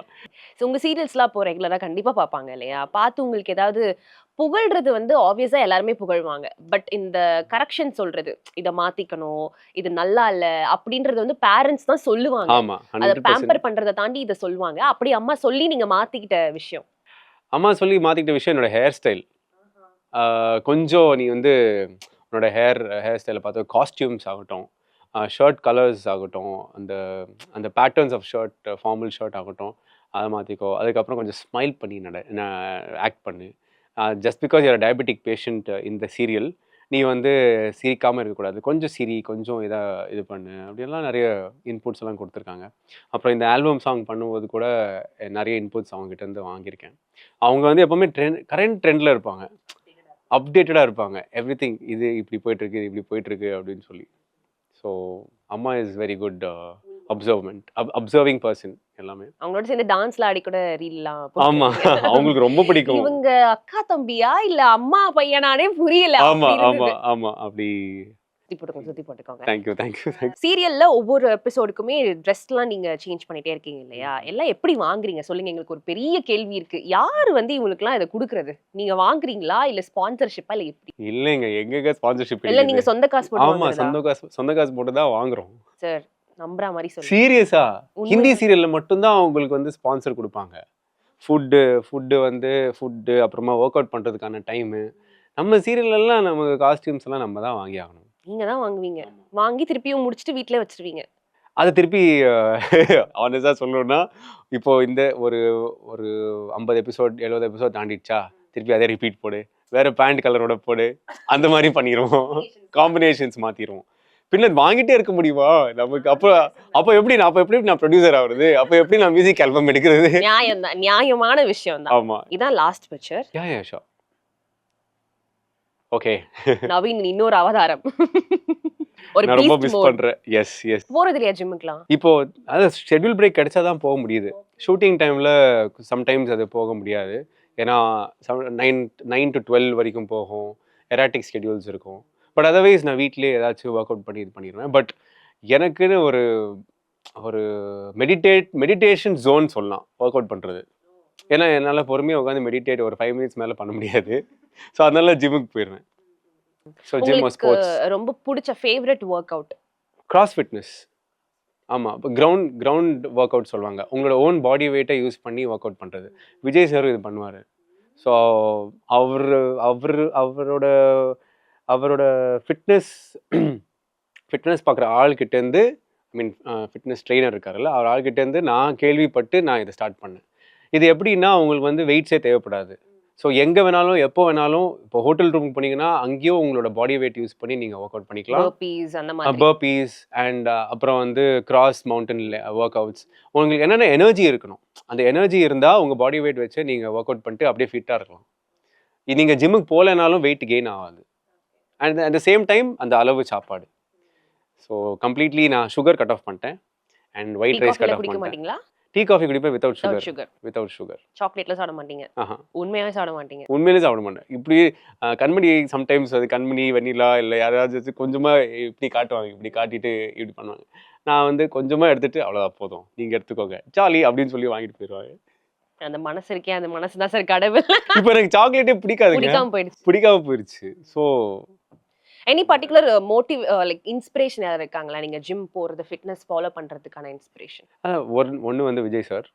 ஸோ உங்க சீரியல்ஸ்லாம் அப்போ ரெகுலரா கண்டிப்பா பார்ப்பாங்க இல்லையா? பார்த்து உங்களுக்கு ஏதாவது புகழ்றது வந்து ஆப்வியஸா எல்லாருமே புகழ்வாங்க. பட் இந்த கரெக்ஷன் சொல்றது, இத மாத்திக்கணும், இது நல்லா இல்ல அப்படின்றது வந்து பேரண்ட்ஸ் தான் சொல்லுவாங்க. ஆமா. அத 100% பேம்பர் பண்றத தாண்டி இத சொல்லுவாங்க. அப்படி அம்மா சொல்லி நீங்க மாத்திக்கிட்ட விஷயம்? அம்மா சொல்லி மாத்திக்கிட்ட விஷயம் என்னோட ஹேர் ஸ்டைல். கொஞ்சம் நீ வந்து உன்னோட ஹேர் ஸ்டைல பார்த்து காஸ்டியூம்ஸ் ஆகட்டும், ஷர்ட் கலர்ஸ் ஆகட்டும், அந்த அந்த பேட்டர்ன்ஸ் ஆஃப் ஃபார்மல் ஷர்ட் ஆகட்டும், அத மாத்திக்கோ. அதுக்கப்புறம் கொஞ்சம் ஸ்மைல் பண்ணி ஆக்ட் பண்ணு. Just because you are diabetic patient இந்த சீரியல், நீ வந்து சிரிக்காம இருக்கக்கூடாது. கொஞ்சம் சிரி, கொஞ்சம் இது பண்ணு. அப்படியெல்லாம் நெறைய இன்புட்ஸ் எல்லாம் குடுத்துருக்காங்க. அப்புறம் இந்த ஆல்பம் சாங் பண்ணும்போது கூட நெறைய இன்புட்ஸ் அவங்ககிட்ட இருந்து வாங்கியிருக்கேன். அவங்க வந்து எப்பவுமே கரண்ட் ட்ரெண்ட்ல இருப்பாங்க. அப்டேட்டடா இருப்பாங்க. எவ்ரிதிங் இது இப்படி போயிட்டுருக்கு, இது இப்படி போயிட்டுருக்கு அப்படின்னு சொல்லி. ஸோ அம்மா is very good observing person எல்லாமே. அவங்களோட சேர்ந்து டான்ஸ்ல ஆடி கூட ரீல்லாம் ஆமா. போட்டுருக்கீங்க. அவங்களுக்கு ரொம்ப பிடிக்கும். இவங்க அக்கா தம்பியா இல்ல அம்மா பையனானே புரியல. ஆமா, அப்படி ஆமா, இருந்தது. ஆமா. அப்படி சுத்தி போட்டுக்கோங்க. Thank you, thank you, thank you. சீரியல்ல ஒவ்வொரு எபிசோடுக்குமே ட்ரெஸ்லாம் நீங்க சேஞ்ச் பண்ணிட்டே இருக்கீங்க இல்லையா? எல்லாம் எப்படி வாங்குறீங்க? சொல்லுங்க. எங்களுக்கு ஒரு பெரிய கேள்வி இருக்கு. யாரு வந்து இவங்களுக்குலாம் இத குடுக்குறது? நீங்க வாங்குறீங்களா? இல்ல ஸ்பான்சர்ஷிப்பா? இல்ல எப்படி? இல்லைங்க. எங்கங்க ஸ்பான்சர்ஷிப் இல்ல கிடைக்குது? நீங்க சொந்த காசு போட்டு ஆமா. வாங்குறதா? சொந்த காசு போட்டு தான் வாங்குறோம். சார், நம்புற மாரி சொல்லுங்க. சீரியஸா? ஹிந்தி உண்மையா? சீரியல்ல மட்டும் தான் அவங்களுக்கு வந்து ஸ்பான்சர் குடுப்பாங்க. ஃபுட்டு அப்புறமா வொர்க் அவுட் பண்றதுக்கான டைமு. நம்ம சீரியல்லலாம் நமக்கு காஸ்டியூம்ஸ் எல்லாம் நம்ம தான் வாங்கி ஆகணும். நீங்க தான் வாங்குவீங்க. வாங்கி திருப்பியும் முடிச்சுட்டு வீட்ல வச்சுருவீங்க. அத திருப்பி ஹானஸ்ட்டா சொல்லணும்னா, இப்போ இந்த ஒரு ஒரு 50 எபிசோட், 70 எபிசோட் தாண்டிடுச்சா, திருப்பி அதே ரிப்பீட் போடு. வேற பேண்ட் கலரோட போடு. அந்த மாரி பண்ணிருவோம். காம்பினேஷன்ஸ் மாத்திருவோம். பின்ன வாங்கிட்டே இருக்க முடியுமா? நமக்கு அப்ப எப்படி நான் ப்ரொடியூசர் ஆவுறது? அப்ப எப்படி நான் மியூசிக் ஆல்பம் எடுக்கிறது? நியாயம் தான். நியாயமான விஷயம் தான். ஆமா. இதான் last picture. Yeah sure. Okay. Naveen இன்னொரு அவதாரம். ஒரு நான் ரொம்ப பீஸ்ட் மிஸ் மோட். பண்றேன். எஸ். போறது இல்லையா ஜிம்முக்குலாம்? இப்போ அதான் ஷெட்யூல் பிரேக் கிடைச்சா தான் போக முடியுது. ஷூட்டிங் டைம்ல சம்டைம்ஸ் அது போக முடியாது. ஏன்னா 9 to 12 வரைக்கும் போகும். எராட்டிக் ஸ்கெட்யூல்ஸ் இருக்கும். பட் அதர்வைஸ் நான் வீட்லயே ஏதாச்சும் வொர்க் அவுட் பண்ணி இது பண்ணிருவேன். பட் எனக்குன்னு ஒரு ஒரு மெடிடேஷன் ஜோன் சொல்லலாம் வொர்க் அவுட் பண்றது. ஏன்னா என்னால பொறுமையா உட்காந்து மெடிடேட் ஒரு 5 மினிட்ஸ் மேல பண்ண முடியாது. ஸோ அதனால ஜிம்முக்கு போயிருவேன். ஸோ ஜிம் உங்களுக்கு ஸ்போர்ட்ஸ். ரொம்ப புடிச்ச favourite work out? Cross fitness. ஆமா. இப்போ கிரவுண்ட் வொர்க் அவுட் சொல்லுவாங்க. உங்களோட ஓன் பாடி வெயிட்ட யூஸ் பண்ணி வொர்க் அவுட் பண்றது. விஜய் சாரும் இது பண்ணுவாரு. ஸோ அவரு அவரு அவரோட அவரோட ஃபிட்னஸ் ஃபிட்னஸ் பார்க்குற ஆள்கிட்டேருந்து ஐ மீன் ஃபிட்னஸ் ட்ரெய்னர் இருக்காருல்ல, அவர் ஆள்கிட்டேருந்து நான் கேள்விப்பட்டு நான் இதை ஸ்டார்ட் பண்ணேன். இது எப்படின்னா, உங்களுக்கு வந்து வெயிட்ஸே தேவைப்படாது. ஸோ எங்கே வேணாலும் எப்போ வேணாலும் இப்போ ஹோட்டல் ரூமுக்கு போனீங்கன்னா அங்கேயும் உங்களோட பாடி வெயிட் யூஸ் பண்ணி நீங்கள் ஒர்க் அவுட் பண்ணிக்கலாம். பர்பீஸ் அந்த மாதிரி. பர்பீஸ் அண்ட் அப்புறம் வந்து கிராஸ் மவுண்டன் ஒர்க் அவுட்ஸ். உங்களுக்கு என்னென்ன எனர்ஜி இருக்கணும், அந்த எனர்ஜி இருந்தால் உங்கள் பாடி வெயிட் வச்சு நீங்கள் ஒர்க் அவுட் பண்ணிட்டு அப்படியே ஃபிட்டாக இருக்கலாம். நீங்கள் ஜிம்முக்கு போகலைனாலும் வெயிட் கெயின் ஆகாது. And at the same time அந்த அளவு சாப்பாடு. ஸோ கம்ப்ளீட்லி நான் சுகர் கட் ஆஃப் பண்ணிட்டேன் and white rice cut off குடிக்க பண்ணிட்டேன். மாட்டீங்களா? டீ காஃபி குடிப்பேன் without Without sugar. sugar. Without sugar. சாக்லேட்ல சாப்பிட மாட்டீங்க? ஆஹா, உண்மையாவே சாப்பிட மாட்டீங்க? உண்மையிலே சாப்பிட மாட்டேன். இப்படி கண்மணி சம்டைம்ஸ் அது கண்மணி வெண்ணிலா இல்லை யாராவது கொஞ்சமாக இப்படி காட்டுவாங்க, இப்படி காட்டிட்டு இப்படி பண்ணுவாங்க. நான் வந்து கொஞ்சமாக எடுத்துட்டு அவ்வளோதான் போதும் நீங்கள் எடுத்துக்கோங்க ஜாலி அப்படின்னு சொல்லி வாங்கிட்டு போயிடுவாங்க. அந்த மனசு இருக்கே, அந்த மனசு தான் சார் கடவுள். இப்போ எனக்கு சாக்லேட்டே பிடிக்காதுங்க, பிடிக்காம போயிடுச்சு. பிடிக்காம போயிடுச்சு. So any particular motive like inspiration யாராவது இருக்காங்களா நீங்க ஜிம் போறது, ஃபிட்னஸ் ஃபாலோ பண்றதுக்கான இன்ஸ்பிரேஷன்? ஒன்று வந்து விஜய் சார்,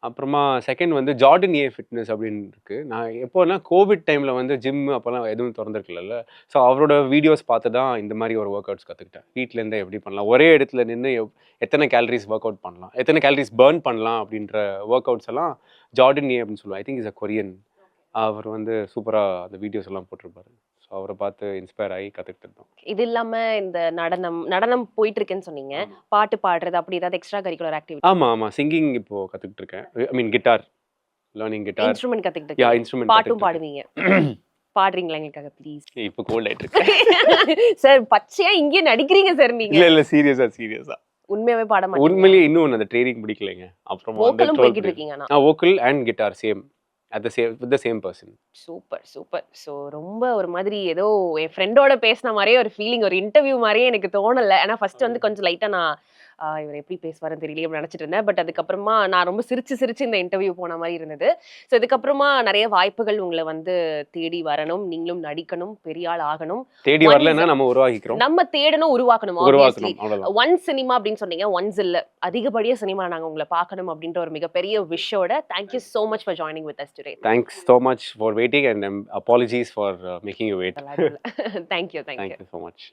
அப்புறமா செகண்ட் வந்து ஜார்டன் ஏ ஃபிட்னஸ் அப்படின்னு இருக்கு. நான் எப்போனா கோவிட் டைமில் வந்து ஜிம் அப்போல்லாம் எதுவும் திறந்துருக்குல்ல, ஸோ அவரோட வீடியோஸ் பார்த்து தான் இந்த மாதிரி ஒரு ஒர்க் அவுட்ஸ் கற்றுக்கிட்டேன். வீட்டிலேருந்தே எப்படி பண்ணலாம், ஒரே இடத்துல நின்று எத்தனை கேலரிஸ் ஒர்க் அவுட் பண்ணலாம், எத்தனை கேலரிஸ் பர்ன் பண்ணலாம் அப்படின்ற ஒர்க் அவுட்ஸ் எல்லாம் ஜார்டன் ஏ அப்படின்னு சொல்லுவாங்க. I think is a Korean. அவர் வந்து சூப்பராக அந்த வீடியோஸ் எல்லாம் போட்டிருப்பாரு. ஸோ அவரை பார்த்து இன்ஸ்பயர் ஆகி கற்றுக்கிட்டு இருந்தோம். இது இல்லாம இந்த நடனம் போயிட்டு இருக்குன்னு சொன்னீங்க. பாட்டு பாடுறது அப்படி ஏதாவது எக்ஸ்ட்ரா கரிக்குலர் ஆக்டிவிட்டி? ஆமாம், சிங்கிங் இப்போ கற்றுக்கிட்டு இருக்கேன். ஐ மீன் கிட்டார், லேர்னிங் கிட்டார். இன்ஸ்ட்ருமெண்ட் கத்துக்கிட்டு இன்ஸ்ட்ருமெண்ட் பாட்டும் பாடுவீங்க? பாடுறீங்களா எங்களுக்காக ப்ளீஸ்? இப்போ கோல்ட் ஆயிட்டு இருக்கு சார். பச்சையா இங்கே நடிக்கிறீங்க சார் நீங்க. இல்ல சீரியஸா உண்மையாவே பாட மாட்டீங்க? உண்மையிலேயே இன்னும் அந்த ட்ரைனிங் பிடிக்கலைங்க. அப்புறம் வோக்கலும் போய்கிட்டு இருக்கீங்க? நான் vocal and guitar same with the same person. Super. So ரொம்ப ஒரு மாதிரி ஏதோ என் ஃப்ரெண்டோட பேசின மாதிரியே ஒரு ஃபீலிங், ஒரு இன்டர்வியூ மாதிரியே எனக்கு தோணலை. ஏன்னா ஃபர்ஸ்ட் வந்து கொஞ்சம் லைட்டாக நான் இவர் எப்படி பேசுவாருன்னு தெரியலையே அப்படின்னு நினச்சிட்டு இருந்தேன். பட் அதுக்கப்புறமா நான் ரொம்ப சிரிச்சு இந்த இன்டர்வியூ போன மாதிரி இருந்தது. ஸோ இதுக்கப்புறமா நிறைய வாய்ப்புகள் உங்களை வந்து தேடி வரணும், நீங்களும் நடிக்கணும், பெரிய ஆள் ஆகணும். தேடி வரலன்னா நம்ம உருவாக்கிக்கிறோம், நம்ம தேடணும், உருவாக்கணும். ஒன் சினிமா அப்படின்னு சொன்னீங்க, ஒன்ஸ் இல்ல அதிகப்படியா சினிமா நாங்க உங்களை பார்க்கணும் அப்படின்ற ஒரு மிகப்பெரிய விஷயோட thank you so much for joining with us today. Thanks so much for waiting and apologies for making you wait. Thank you so much.